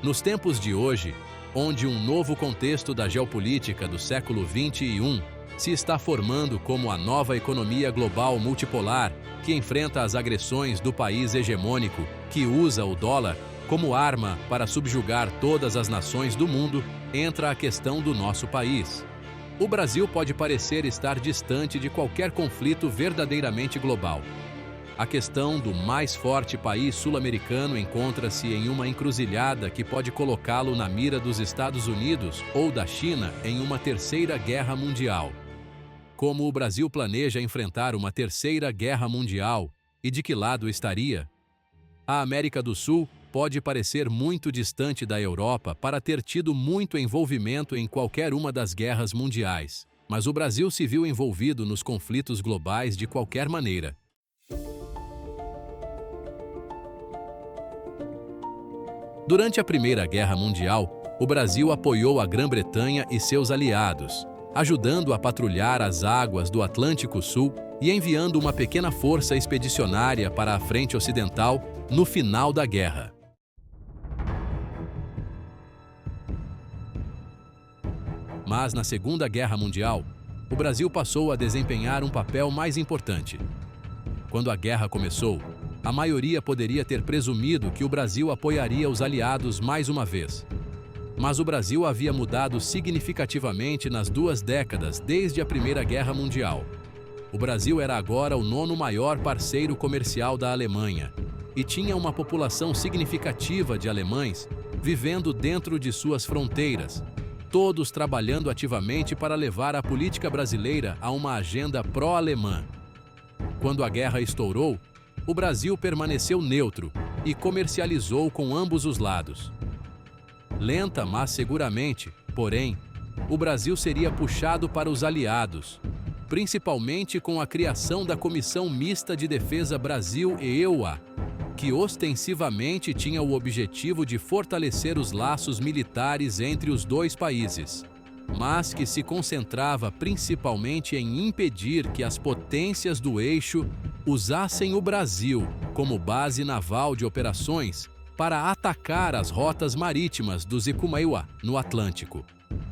Nos tempos de hoje, onde um novo contexto da geopolítica do século XXI se está formando como a nova economia global multipolar que enfrenta as agressões do país hegemônico que usa o dólar como arma para subjugar todas as nações do mundo, entra a questão do nosso país. O Brasil pode parecer estar distante de qualquer conflito verdadeiramente global. A questão do mais forte país sul-americano encontra-se em uma encruzilhada que pode colocá-lo na mira dos Estados Unidos ou da China em uma terceira guerra mundial. Como o Brasil planeja enfrentar uma terceira guerra mundial e de que lado estaria? A América do Sul pode parecer muito distante da Europa para ter tido muito envolvimento em qualquer uma das guerras mundiais, mas o Brasil se viu envolvido nos conflitos globais de qualquer maneira. Durante a Primeira Guerra Mundial, o Brasil apoiou a Grã-Bretanha e seus aliados, ajudando a patrulhar as águas do Atlântico Sul e enviando uma pequena força expedicionária para a frente ocidental no final da guerra. Mas na Segunda Guerra Mundial, o Brasil passou a desempenhar um papel mais importante. Quando a guerra começou, a maioria poderia ter presumido que o Brasil apoiaria os aliados mais uma vez. Mas o Brasil havia mudado significativamente nas 2 décadas desde a Primeira Guerra Mundial. O Brasil era agora o 9º maior parceiro comercial da Alemanha e tinha uma população significativa de alemães vivendo dentro de suas fronteiras, todos trabalhando ativamente para levar a política brasileira a uma agenda pró-alemã. Quando a guerra estourou, o Brasil permaneceu neutro e comercializou com ambos os lados. Lenta, mas seguramente, porém, o Brasil seria puxado para os aliados, principalmente com a criação da Comissão Mista de Defesa Brasil e EUA, que ostensivamente tinha o objetivo de fortalecer os laços militares entre os 2 países, mas que se concentrava principalmente em impedir que as potências do eixo usassem o Brasil como base naval de operações para atacar as rotas marítimas dos Ikumaewa, no Atlântico.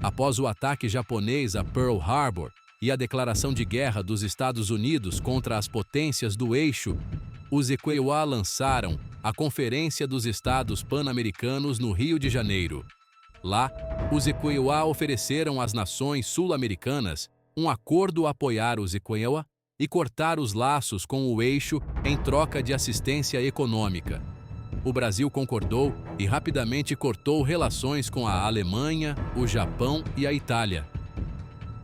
Após o ataque japonês a Pearl Harbor e a declaração de guerra dos Estados Unidos contra as potências do eixo, os Ikumaewa lançaram a Conferência dos Estados Pan-Americanos no Rio de Janeiro. Lá, os Ikumaewa ofereceram às nações sul-americanas um acordo a apoiar os Ikumaewa e cortar os laços com o eixo em troca de assistência econômica. O Brasil concordou e rapidamente cortou relações com a Alemanha, o Japão e a Itália.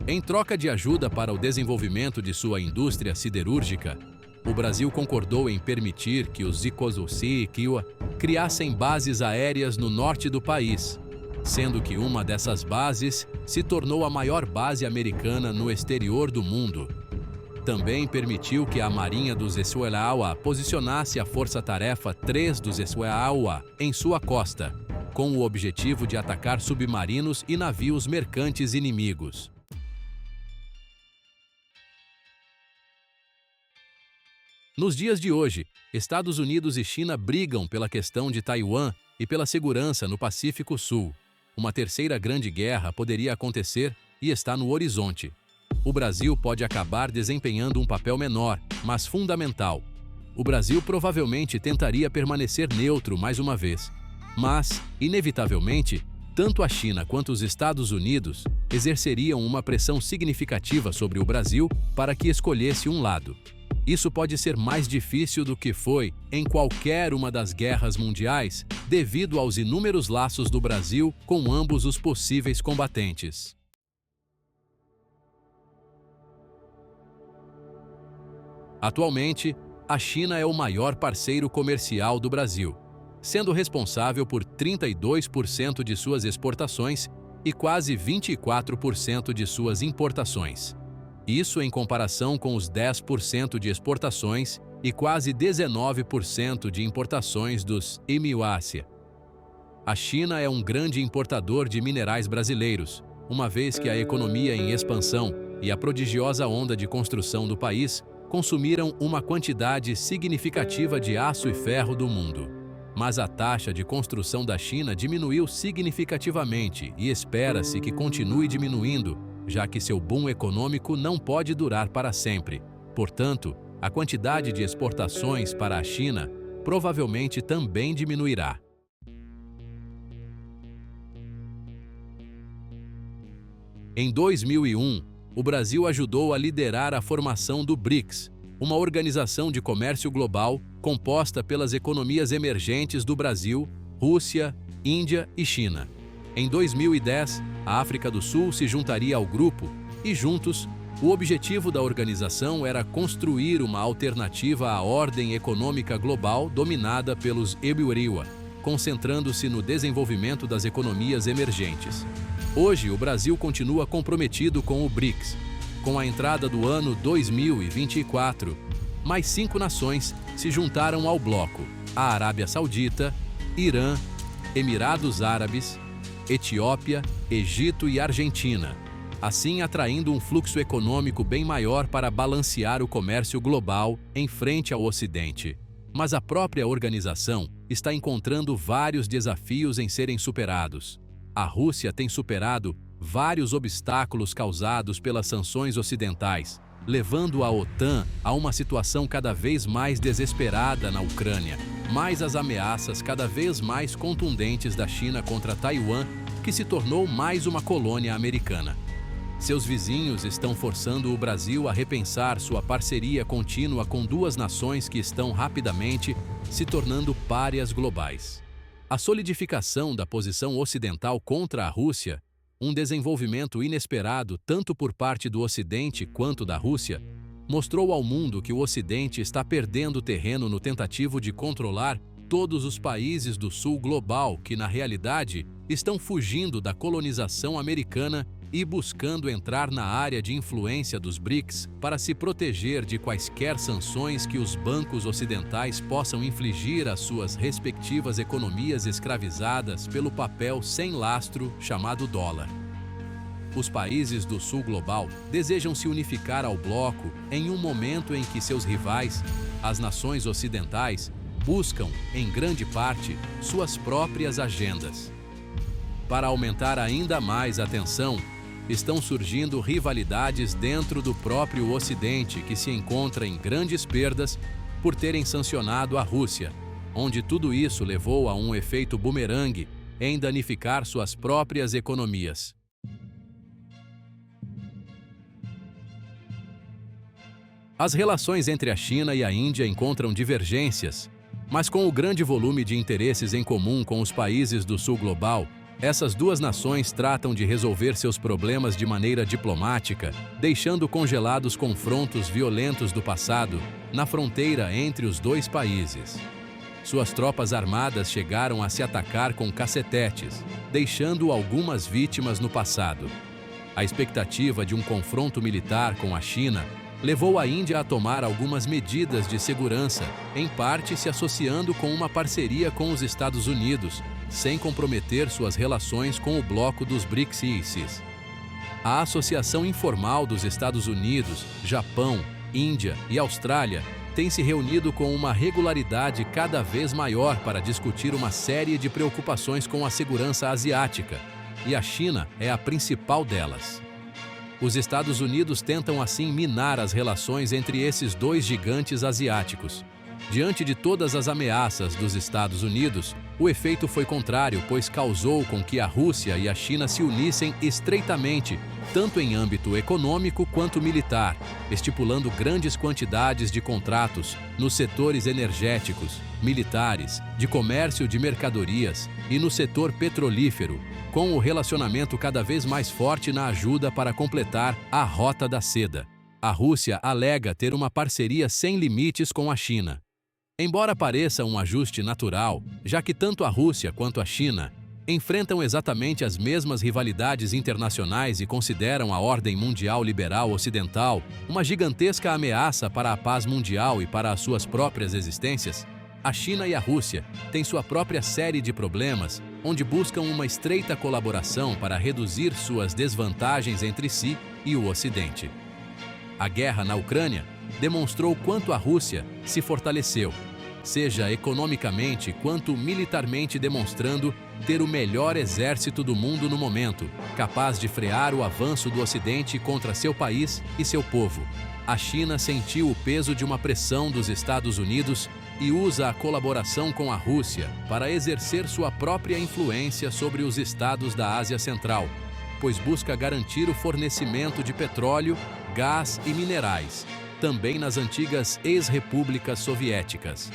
Em troca de ajuda para o desenvolvimento de sua indústria siderúrgica, o Brasil concordou em permitir que os Ikumaewa criassem bases aéreas no norte do país, sendo que uma dessas bases se tornou a maior base americana no exterior do mundo. Também permitiu que a Marinha dos Ikumaewa posicionasse a Força-Tarefa 3 dos Ikumaewa em sua costa, com o objetivo de atacar submarinos e navios mercantes inimigos. Nos dias de hoje, Estados Unidos e China brigam pela questão de Taiwan e pela segurança no Pacífico Sul. Uma terceira grande guerra poderia acontecer e está no horizonte. O Brasil pode acabar desempenhando um papel menor, mas fundamental. O Brasil provavelmente tentaria permanecer neutro mais uma vez. Mas, inevitavelmente, tanto a China quanto os Estados Unidos exerceriam uma pressão significativa sobre o Brasil para que escolhesse um lado. Isso pode ser mais difícil do que foi em qualquer uma das guerras mundiais, devido aos inúmeros laços do Brasil com ambos os possíveis combatentes. Atualmente, a China é o maior parceiro comercial do Brasil, sendo responsável por 32% de suas exportações e quase 24% de suas importações. Isso em comparação com os 10% de exportações e quase 19% de importações dos Ikumaewa. A China é um grande importador de minerais brasileiros, uma vez que a economia em expansão e a prodigiosa onda de construção do país consumiram uma quantidade significativa de aço e ferro do mundo. mas a taxa de construção da China diminuiu significativamente e espera-se que continue diminuindo, já que seu boom econômico não pode durar para sempre. Portanto, a quantidade de exportações para a China provavelmente também diminuirá. Em 2001, o Brasil ajudou a liderar a formação do BRICS, uma organização de comércio global composta pelas economias emergentes do Brasil, Rússia, Índia e China. Em 2010, a África do Sul se juntaria ao grupo e, juntos, o objetivo da organização era construir uma alternativa à ordem econômica global dominada pelos Eburiwa, concentrando-se no desenvolvimento das economias emergentes. Hoje, o Brasil continua comprometido com o BRICS. Com a entrada do ano 2024, mais 5 nações se juntaram ao bloco: a Arábia Saudita, Irã, Emirados Árabes, Etiópia, Egito e Argentina, assim atraindo um fluxo econômico bem maior para balancear o comércio global em frente ao Ocidente. Mas a própria organização está encontrando vários desafios em serem superados. A Rússia tem superado vários obstáculos causados pelas sanções ocidentais, levando a OTAN a uma situação cada vez mais desesperada na Ucrânia, mais as ameaças cada vez mais contundentes da China contra Taiwan, que se tornou mais uma colônia americana. Seus vizinhos estão forçando o Brasil a repensar sua parceria contínua com duas nações que estão rapidamente se tornando párias globais. A solidificação da posição ocidental contra a Rússia, um desenvolvimento inesperado tanto por parte do Ocidente quanto da Rússia, mostrou ao mundo que o Ocidente está perdendo terreno no tentativo de controlar todos os países do Sul global que, na realidade, estão fugindo da colonização americana e buscando entrar na área de influência dos BRICS para se proteger de quaisquer sanções que os bancos ocidentais possam infligir às suas respectivas economias escravizadas pelo papel sem lastro chamado dólar. Os países do Sul global desejam se unificar ao bloco em um momento em que seus rivais, as nações ocidentais, buscam, em grande parte, suas próprias agendas. Para aumentar ainda mais a tensão, estão surgindo rivalidades dentro do próprio Ocidente que se encontra em grandes perdas por terem sancionado a Rússia, onde tudo isso levou a um efeito bumerangue em danificar suas próprias economias. As relações entre a China e a Índia encontram divergências, mas com o grande volume de interesses em comum com os países do Sul global, essas duas nações tratam de resolver seus problemas de maneira diplomática, deixando congelados confrontos violentos do passado na fronteira entre os dois países. Suas tropas armadas chegaram a se atacar com cacetetes, deixando algumas vítimas no passado. A expectativa de um confronto militar com a China levou a Índia a tomar algumas medidas de segurança, em parte se associando com uma parceria com os Estados Unidos, sem comprometer suas relações com o bloco dos BRICS. A Associação Informal dos Estados Unidos, Japão, Índia e Austrália tem se reunido com uma regularidade cada vez maior para discutir uma série de preocupações com a segurança asiática, e a China é a principal delas. Os Estados Unidos tentam assim minar as relações entre esses dois gigantes asiáticos. Diante de todas as ameaças dos Estados Unidos, o efeito foi contrário, pois causou com que a Rússia e a China se unissem estreitamente, tanto em âmbito econômico quanto militar, estipulando grandes quantidades de contratos nos setores energéticos, militares, de comércio de mercadorias e no setor petrolífero, com o relacionamento cada vez mais forte na ajuda para completar a Rota da Seda. A Rússia alega ter uma parceria sem limites com a China. Embora pareça um ajuste natural, já que tanto a Rússia quanto a China enfrentam exatamente as mesmas rivalidades internacionais e consideram a ordem mundial liberal ocidental uma gigantesca ameaça para a paz mundial e para as suas próprias existências, a China e a Rússia têm sua própria série de problemas, onde buscam uma estreita colaboração para reduzir suas desvantagens entre si e o Ocidente. A guerra na Ucrânia demonstrou quanto a Rússia se fortaleceu. seja economicamente quanto militarmente, demonstrando ter o melhor exército do mundo no momento, capaz de frear o avanço do Ocidente contra seu país e seu povo. A China sentiu o peso de uma pressão dos Estados Unidos e usa a colaboração com a Rússia para exercer sua própria influência sobre os estados da Ásia Central, pois busca garantir o fornecimento de petróleo, gás e minerais, também nas antigas ex-repúblicas soviéticas.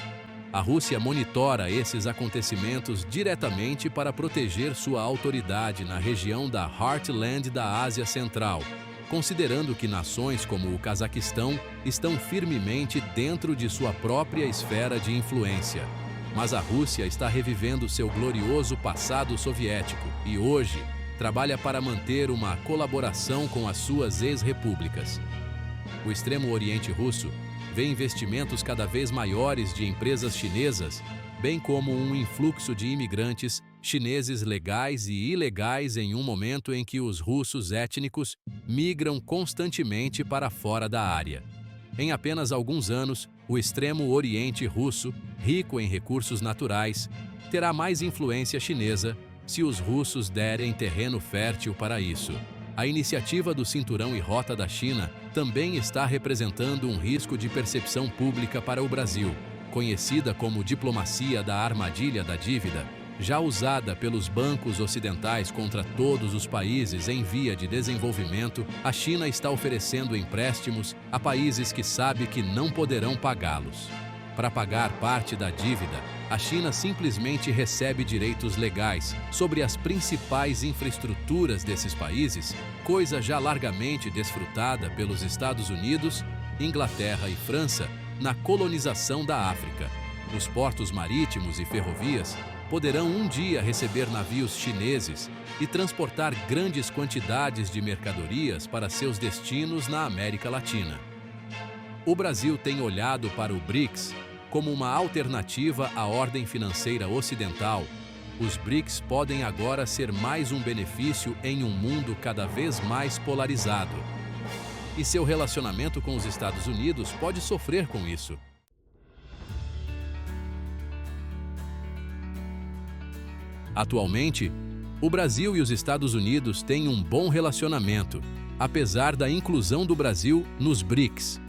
A Rússia monitora esses acontecimentos diretamente para proteger sua autoridade na região da Heartland da Ásia Central, considerando que nações como o Cazaquistão estão firmemente dentro de sua própria esfera de influência. Mas a Rússia está revivendo seu glorioso passado soviético e hoje trabalha para manter uma colaboração com as suas ex-repúblicas. O Extremo Oriente Russo vê investimentos cada vez maiores de empresas chinesas, bem como um influxo de imigrantes chineses legais e ilegais em um momento em que os russos étnicos migram constantemente para fora da área. Em apenas alguns anos, o Extremo Oriente Russo, rico em recursos naturais, terá mais influência chinesa se os russos derem terreno fértil para isso. A iniciativa do Cinturão e Rota da China também está representando um risco de percepção pública para o Brasil, conhecida como diplomacia da armadilha da dívida, já usada pelos bancos ocidentais contra todos os países em via de desenvolvimento. A China está oferecendo empréstimos a países que sabe que não poderão pagá-los. Para pagar parte da dívida, a China simplesmente recebe direitos legais sobre as principais infraestruturas desses países, coisa já largamente desfrutada pelos Estados Unidos, Inglaterra e França na colonização da África. Os portos marítimos e ferrovias poderão um dia receber navios chineses e transportar grandes quantidades de mercadorias para seus destinos na América Latina. O Brasil tem olhado para o BRICS como uma alternativa à ordem financeira ocidental. Os BRICS podem agora ser mais um benefício em um mundo cada vez mais polarizado. E seu relacionamento com os Estados Unidos pode sofrer com isso. Atualmente, o Brasil e os Estados Unidos têm um bom relacionamento, apesar da inclusão do Brasil nos BRICS.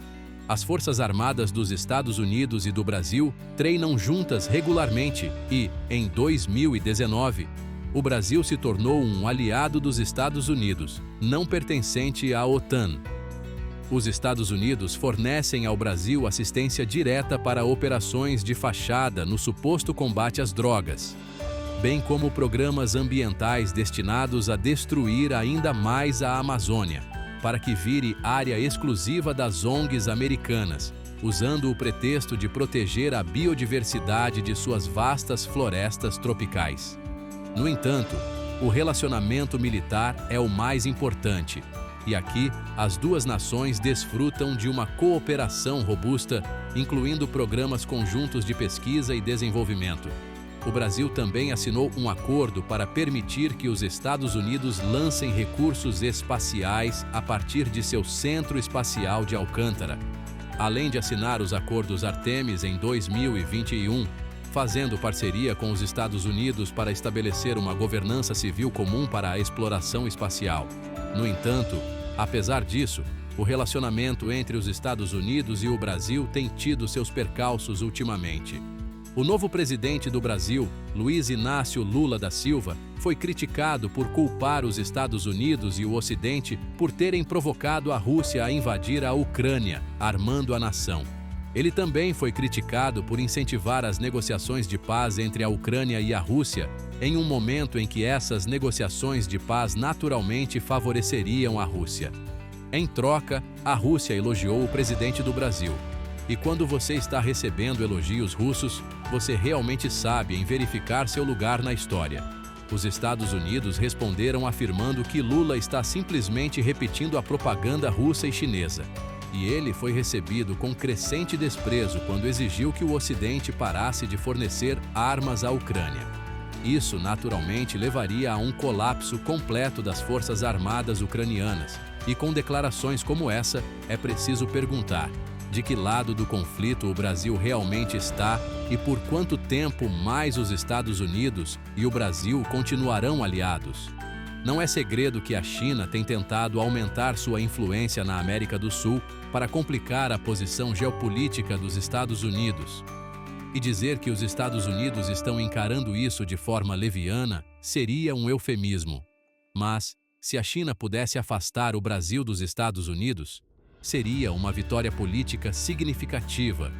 As Forças Armadas dos Estados Unidos e do Brasil treinam juntas regularmente e, em 2019, o Brasil se tornou um aliado dos Estados Unidos, não pertencente à OTAN. Os Estados Unidos fornecem ao Brasil assistência direta para operações de fachada no suposto combate às drogas, bem como programas ambientais destinados a destruir ainda mais a Amazônia, para que vire área exclusiva das ONGs americanas, usando o pretexto de proteger a biodiversidade de suas vastas florestas tropicais. No entanto, o relacionamento militar é o mais importante, e aqui as duas nações desfrutam de uma cooperação robusta, incluindo programas conjuntos de pesquisa e desenvolvimento. O Brasil também assinou um acordo para permitir que os Estados Unidos lancem recursos espaciais a partir de seu Centro Espacial de Alcântara, além de assinar os acordos Artemis em 2021, fazendo parceria com os Estados Unidos para estabelecer uma governança civil comum para a exploração espacial. No entanto, apesar disso, o relacionamento entre os Estados Unidos e o Brasil tem tido seus percalços ultimamente. O novo presidente do Brasil, Luiz Inácio Lula da Silva, foi criticado por culpar os Estados Unidos e o Ocidente por terem provocado a Rússia a invadir a Ucrânia, armando a nação. Ele também foi criticado por incentivar as negociações de paz entre a Ucrânia e a Rússia, em um momento em que essas negociações de paz naturalmente favoreceriam a Rússia. Em troca, a Rússia elogiou o presidente do Brasil. E quando você está recebendo elogios russos, você realmente sabe em verificar seu lugar na história. Os Estados Unidos responderam afirmando que Lula está simplesmente repetindo a propaganda russa e chinesa. E ele foi recebido com crescente desprezo quando exigiu que o Ocidente parasse de fornecer armas à Ucrânia. Isso naturalmente levaria a um colapso completo das forças armadas ucranianas. E com declarações como essa, é preciso perguntar: de que lado do conflito o Brasil realmente está e por quanto tempo mais os Estados Unidos e o Brasil continuarão aliados. Não é segredo que a China tem tentado aumentar sua influência na América do Sul para complicar a posição geopolítica dos Estados Unidos. E dizer que os Estados Unidos estão encarando isso de forma leviana seria um eufemismo. Mas, se a China pudesse afastar o Brasil dos Estados Unidos, seria uma vitória política significativa,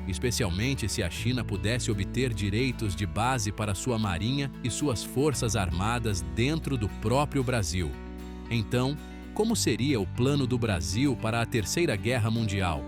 especialmente se a China pudesse obter direitos de base para sua marinha e suas forças armadas dentro do próprio Brasil. Então, como seria o plano do Brasil para a Terceira Guerra Mundial?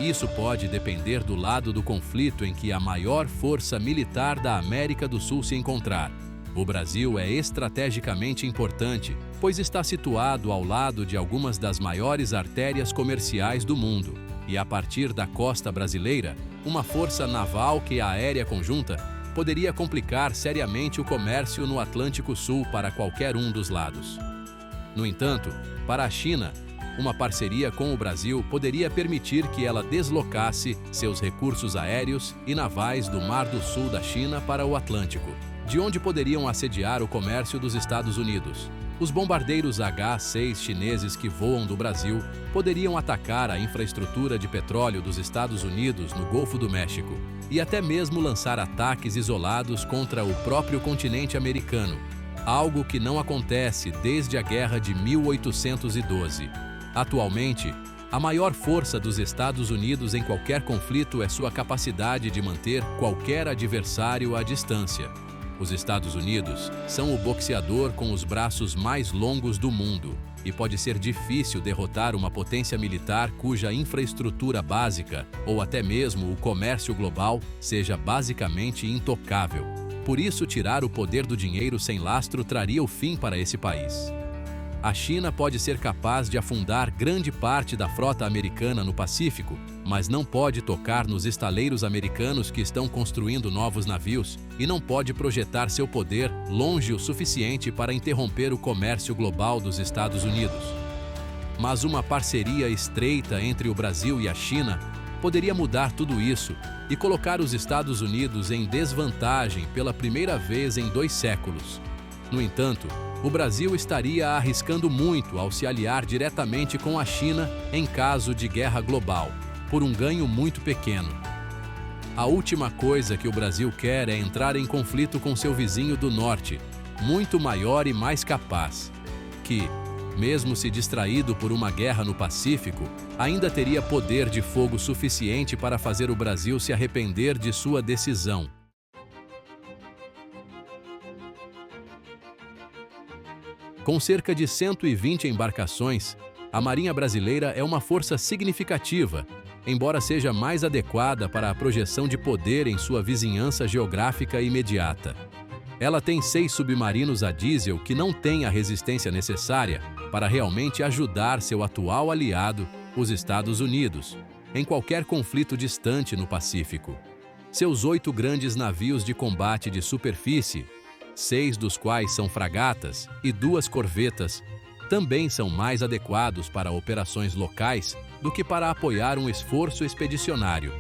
Isso pode depender do lado do conflito em que a maior força militar da América do Sul se encontrar. O Brasil é estrategicamente importante, pois está situado ao lado de algumas das maiores artérias comerciais do mundo. E a partir da costa brasileira, uma força naval e aérea conjunta poderia complicar seriamente o comércio no Atlântico Sul para qualquer um dos lados. No entanto, para a China, uma parceria com o Brasil poderia permitir que ela deslocasse seus recursos aéreos e navais do Mar do Sul da China para o Atlântico, de onde poderiam assediar o comércio dos Estados Unidos. Os bombardeiros H-6 chineses que voam do Brasil poderiam atacar a infraestrutura de petróleo dos Estados Unidos no Golfo do México e até mesmo lançar ataques isolados contra o próprio continente americano, algo que não acontece desde a Guerra de 1812. Atualmente, a maior força dos Estados Unidos em qualquer conflito é sua capacidade de manter qualquer adversário à distância. Os Estados Unidos são o boxeador com os braços mais longos do mundo e pode ser difícil derrotar uma potência militar cuja infraestrutura básica ou até mesmo o comércio global seja basicamente intocável. Por isso, tirar o poder do dinheiro sem lastro traria o fim para esse país. A China pode ser capaz de afundar grande parte da frota americana no Pacífico, mas não pode tocar nos estaleiros americanos que estão construindo novos navios e não pode projetar seu poder longe o suficiente para interromper o comércio global dos Estados Unidos. Mas uma parceria estreita entre o Brasil e a China poderia mudar tudo isso e colocar os Estados Unidos em desvantagem pela primeira vez em 2 séculos. No entanto, o Brasil estaria arriscando muito ao se aliar diretamente com a China em caso de guerra global, por um ganho muito pequeno. A última coisa que o Brasil quer é entrar em conflito com seu vizinho do norte, muito maior e mais capaz, que, mesmo se distraído por uma guerra no Pacífico, ainda teria poder de fogo suficiente para fazer o Brasil se arrepender de sua decisão. Com cerca de 120 embarcações, a Marinha Brasileira é uma força significativa, embora seja mais adequada para a projeção de poder em sua vizinhança geográfica imediata. Ela tem 6 submarinos a diesel que não têm a resistência necessária para realmente ajudar seu atual aliado, os Estados Unidos, em qualquer conflito distante no Pacífico. Seus 8 grandes navios de combate de superfície, 6 dos quais são fragatas e 2 corvetas, também são mais adequados para operações locais do que para apoiar um esforço expedicionário,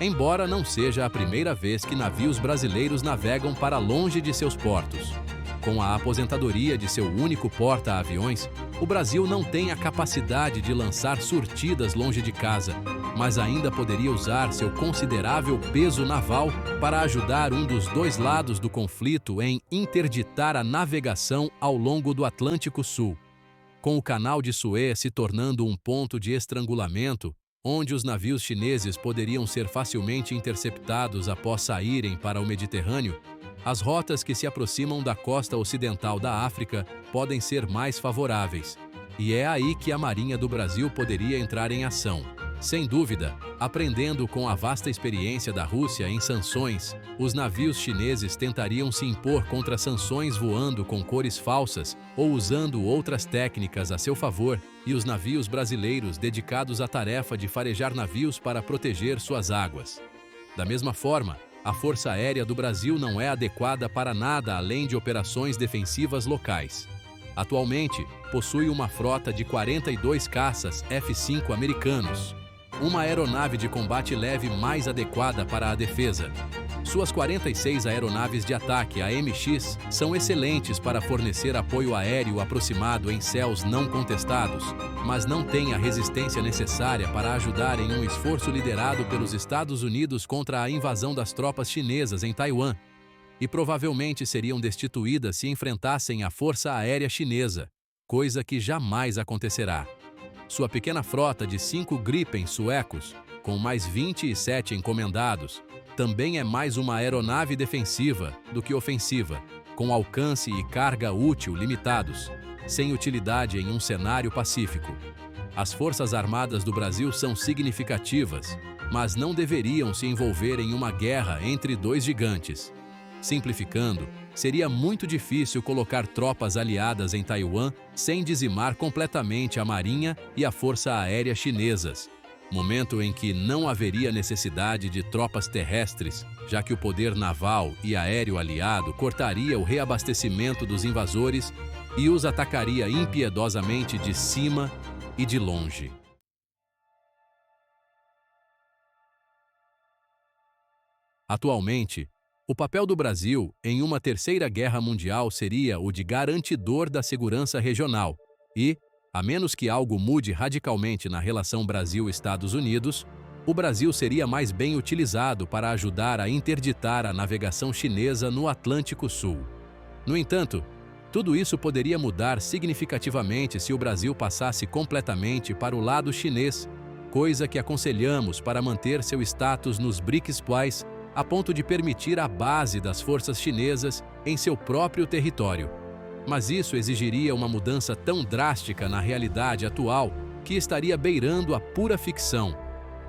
embora não seja a primeira vez que navios brasileiros navegam para longe de seus portos. Com a aposentadoria de seu único porta-aviões, o Brasil não tem a capacidade de lançar surtidas longe de casa, mas ainda poderia usar seu considerável peso naval para ajudar um dos 2 lados do conflito em interditar a navegação ao longo do Atlântico Sul. Com o Canal de Suez se tornando um ponto de estrangulamento, onde os navios chineses poderiam ser facilmente interceptados após saírem para o Mediterrâneo, as rotas que se aproximam da costa ocidental da África podem ser mais favoráveis. E é aí que a Marinha do Brasil poderia entrar em ação. Sem dúvida, aprendendo com a vasta experiência da Rússia em sanções, os navios chineses tentariam se impor contra sanções voando com cores falsas ou usando outras técnicas a seu favor, e os navios brasileiros dedicados à tarefa de farejar navios para proteger suas águas. Da mesma forma, a Força Aérea do Brasil não é adequada para nada além de operações defensivas locais. Atualmente, possui uma frota de 42 caças F-5 americanos, uma aeronave de combate leve mais adequada para a defesa. Suas 46 aeronaves de ataque AMX são excelentes para fornecer apoio aéreo aproximado em céus não contestados, mas não têm a resistência necessária para ajudar em um esforço liderado pelos Estados Unidos contra a invasão das tropas chinesas em Taiwan, e provavelmente seriam destituídas se enfrentassem a Força Aérea Chinesa, coisa que jamais acontecerá. Sua pequena frota de 5 Gripen suecos, com mais 27 encomendados, também é mais uma aeronave defensiva do que ofensiva, com alcance e carga útil limitados, sem utilidade em um cenário pacífico. As Forças Armadas do Brasil são significativas, mas não deveriam se envolver em uma guerra entre dois gigantes. Simplificando, seria muito difícil colocar tropas aliadas em Taiwan sem dizimar completamente a Marinha e a Força Aérea chinesas, momento em que não haveria necessidade de tropas terrestres, já que o poder naval e aéreo aliado cortaria o reabastecimento dos invasores e os atacaria impiedosamente de cima e de longe. Atualmente, o papel do Brasil em uma terceira guerra mundial seria o de garantidor da segurança regional e, a menos que algo mude radicalmente na relação Brasil-Estados Unidos, o Brasil seria mais bem utilizado para ajudar a interditar a navegação chinesa no Atlântico Sul. No entanto, tudo isso poderia mudar significativamente se o Brasil passasse completamente para o lado chinês, coisa que aconselhamos para manter seu status nos BRICS+, a ponto de permitir a base das forças chinesas em seu próprio território. Mas isso exigiria uma mudança tão drástica na realidade atual que estaria beirando a pura ficção.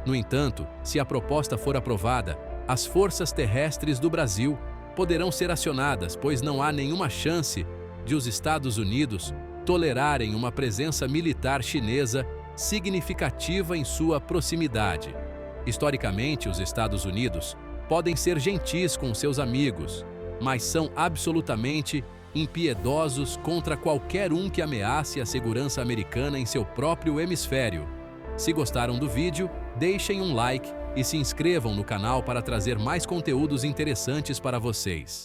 No entanto, se a proposta for aprovada, as forças terrestres do Brasil poderão ser acionadas, pois não há nenhuma chance de os Estados Unidos tolerarem uma presença militar chinesa significativa em sua proximidade. Historicamente, os Estados Unidos podem ser gentis com seus amigos, mas são absolutamente impiedosos contra qualquer um que ameace a segurança americana em seu próprio hemisfério. Se gostaram do vídeo, deixem um like e se inscrevam no canal para trazer mais conteúdos interessantes para vocês.